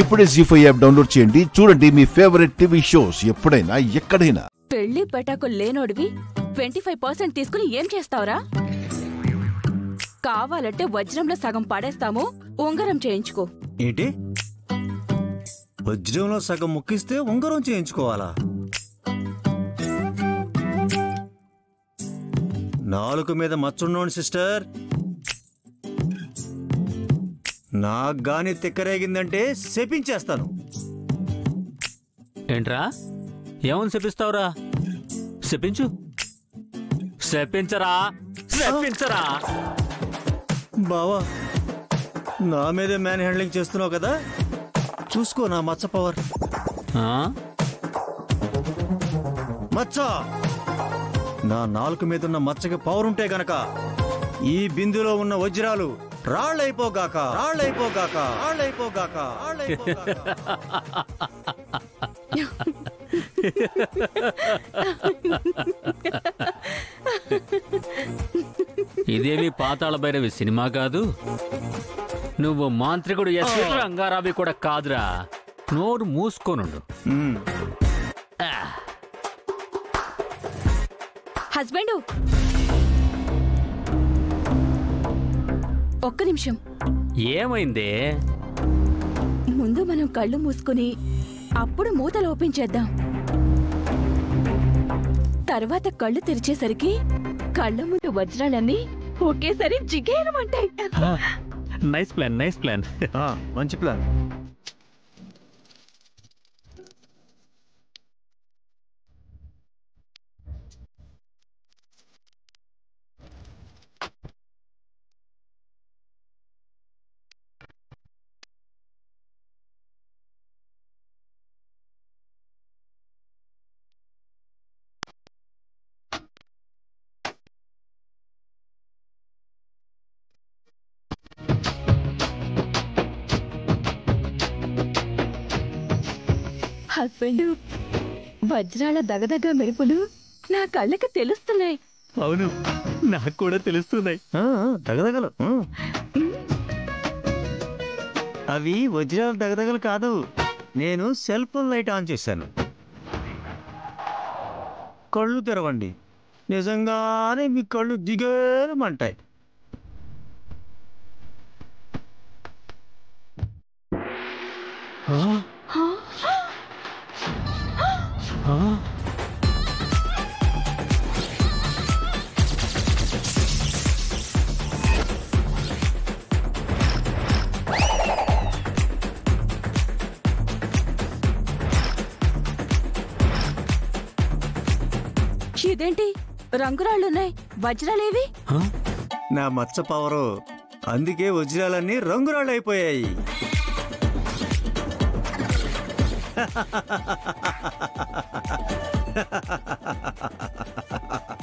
ఇప్పుడే జీ5 app download చేయండి. చూడండి మీ ఫేవరెట్ టీవీ షోస్ ఎప్పుడైనా ఎక్కడైనా. పెళ్లి పెటాకులు లేనోడివి 25% తీసుకుని ఏం చేస్తావురా? కావాలంటే వజ్రంలో సగం పడేస్తాము, ఉంగరం చేయించుకో. ఏంటి? వజ్రంలో సగం ముక్కిస్తే ఉంగరం చేయించుకోవాలా? నాలుగు మీద మచ్చున్నోండి సిస్టర్. నాకు గాని తిక్కరేగిందంటే శపించేస్తాను. ఏంట్రా, ఏమని శపిస్తావురా? శపించు, శపించరా, శపించరా. బావా, నా మీదే మ్యాన్ హ్యాండ్లింగ్ చేస్తున్నావు కదా, చూసుకో నా మచ్చ పవర్. మచ్చ, నా నాలుగు మీద ఉన్న మచ్చకి పవర్ ఉంటే గనక ఈ బిందులో ఉన్న వజ్రాలు రాళ్ళైపోగాక రాళ్ళైపోగాక రాళ్ళైపోగాక రాళ్ళైపోగాక. ఇదేమి పాతాళ భైరవి సినిమా కాదు. నువ్వు మాంత్రికుడు ఎస్వి రంగారావి కూడా కాదురా. నోరు మూసుకోనుండు. హస్బెండు, ఒక్క నిమిషం. ఏమైందే? ముందు మనం కళ్ళు మూసుకుని అప్పుడు మూతలు ఓపెన్ చేద్దాం. తర్వాత కళ్ళు తెరిచేసరికి కళ్ళ ముందు వజ్రాలన్నీ ఒకేసారి జిగేరమంటాయి. Nice plan, nice plan. మంచి ప్లాన్. హస్బెండు, వజ్రాల దగదగ మెరుపులు నా కళ్ళకి తెలుస్తున్నాయి. అవును, నాకు కూడా తెలుస్తున్నాయి. దగదగలు అవి వజ్రాల దగదగలు కాదు. నేను సెల్ ఫోన్ లైట్ ఆన్ చేశాను. కళ్ళు తెరవండి, నిజంగానే మీ కళ్ళు దిగేమంటాయి. ఇదేంటి రంగురాళ్ళున్నాయి, వజ్రాలేవి? నా మచ్చ పవరు, అందుకే వజ్రాలన్నీ రంగురాళ్ళు అయిపోయాయి.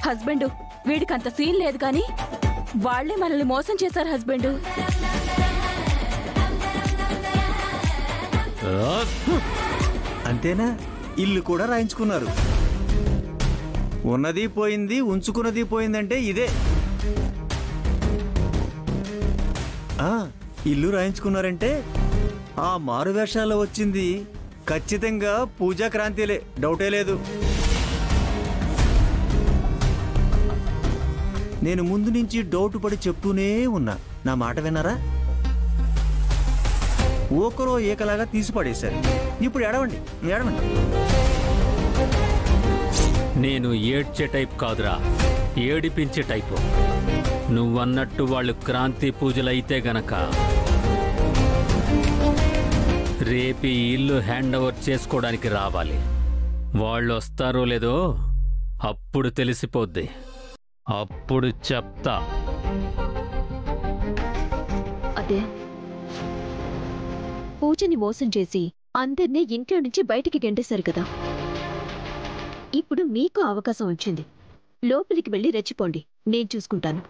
హస్బెండు, వీడికంత సీన్ లేదు కానీ వాళ్లే మనల్ని మోసం చేశారు. హస్బెండు, అంతేనా? ఇల్లు కూడా రాయించుకున్నారు. ఉన్నది పోయింది, ఉంచుకున్నది పోయిందంటే ఇదే. ఇల్లు రాయించుకున్నారంటే ఆ మారు వేషాల్లో వచ్చింది ఖచ్చితంగా పూజా క్రాంతిలే, డౌటే లేదు. నేను ముందు నుంచి డౌట్ పడి చెప్తూనే ఉన్నా. నా మాట విన్నారా? ఓకరో ఏకలాగా తీసి పడేశారు. ఇప్పుడు ఏడవండి, ఏడవండి. నేను ఏడ్చే టైప్ కాదురా, ఏడిపించే టైపు. నువ్వన్నట్టు వాళ్ళు క్రాంతి పూజలైతే గనక రేపి ఇల్లు హ్యాండ్ ఓవర్ చేసుకోవడానికి రావాలి. వాళ్ళు వస్తారో లేదో అప్పుడు తెలిసిపోద్ది. అప్పుడు చెప్తా. అదే పూజని మోసం చేసి అందరినీ ఇంట్లో నుంచి బయటికి గెంటేశారు కదా. ఇప్పుడు మీకు అవకాశం వచ్చింది. లోపలికి వెళ్ళి రెచ్చిపోండి, నేను చూసుకుంటాను.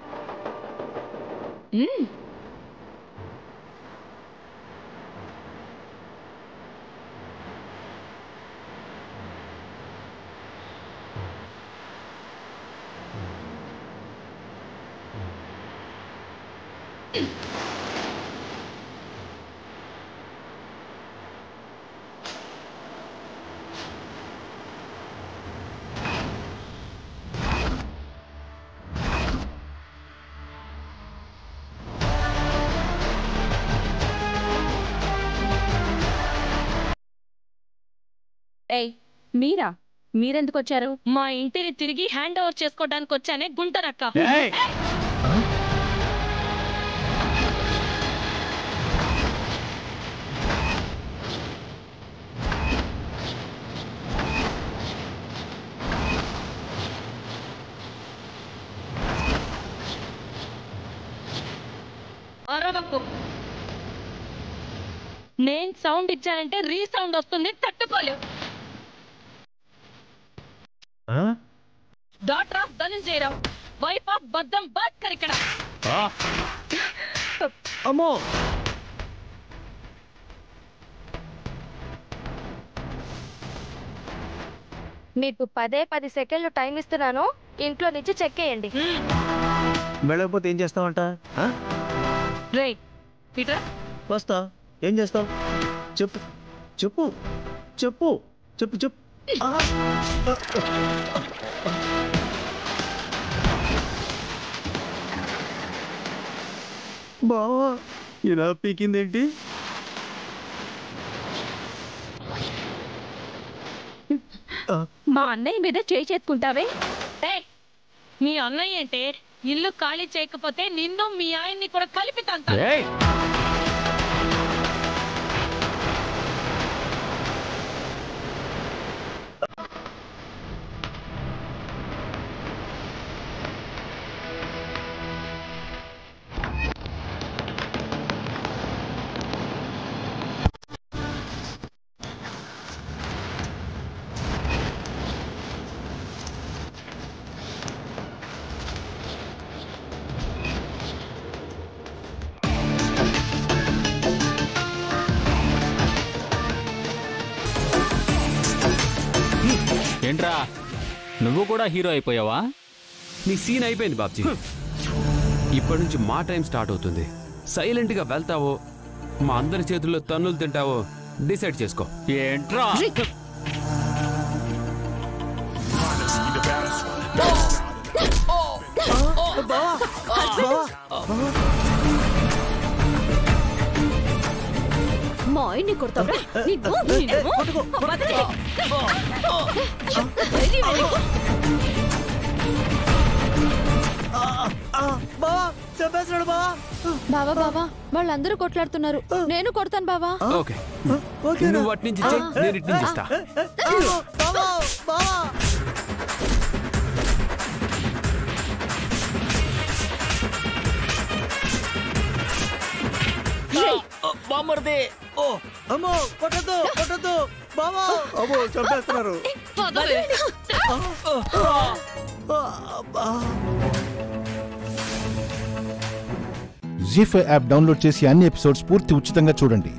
ఏయ్ మీరా మీరెందుకు వచ్చారు? మా ఇంటిని తిరిగి హ్యాండ్ ఓవర్ చేసుకోవడానికి వచ్చానే గుంటనక్క. నేను సౌండ్ ఇచ్చానంటే రీసౌండ్ వస్తుంది, తట్టుకోలేవు. Daughter of Dhananjayarao, wife of Baddam బాత్కర్ ఇక్కడ. అమ్మో మీకు 10 సెకండ్లు టైం ఇస్తున్నాను, ఇంట్లో నుంచి చెక్ చేయండి. వెళ్ళకపోతే ఏం చేస్తావంట? రే పీటర్, వస్తా. ఏం చేస్తావు? చెప్పు చెప్పు చెప్పు చెప్పు చెప్పు. బావా ఇలా పీకిందేంటి? మా అన్నయ్య మీద చేయి చేసుకుంటావే? మీ అన్నయ్య అంటే ఇల్లు ఖాళీ చేయకపోతే నిన్ను మీ ఆయన్ని కూడా కలిపి తంతా. ఏంట్రా నువ్వు కూడా హీరో అయిపోయావా? నీ సీన్ అయిపోయింది బాబ్జీ. ఇప్పటి నుంచి మా టైం స్టార్ట్ అవుతుంది. సైలెంట్ గా వెళ్తావో మా అందరి చేతుల్లో తన్నులు తింటావో డిసైడ్ చేసుకో. ఏంట్రా మా ఆయన్ని కొడతావా? బావా బావా వాళ్ళందరూ కొట్లాడుతున్నారు, నేను కొడతాను బావా. ఓకే నువ్వు వాటి నుంచి చెయ్యి, నేను ఇటు నుంచి ఇస్తా. బామ్మర్ది. ఓ అమ్మో కొట్టద్దు కొట్టద్దు బావా. అమ్మో చంపేస్తున్నారు. జీ5 యాప్ డౌన్లోడ్ చేసి అన్ని ఎపిసోడ్స్ పూర్తి ఉచితంగా చూడండి.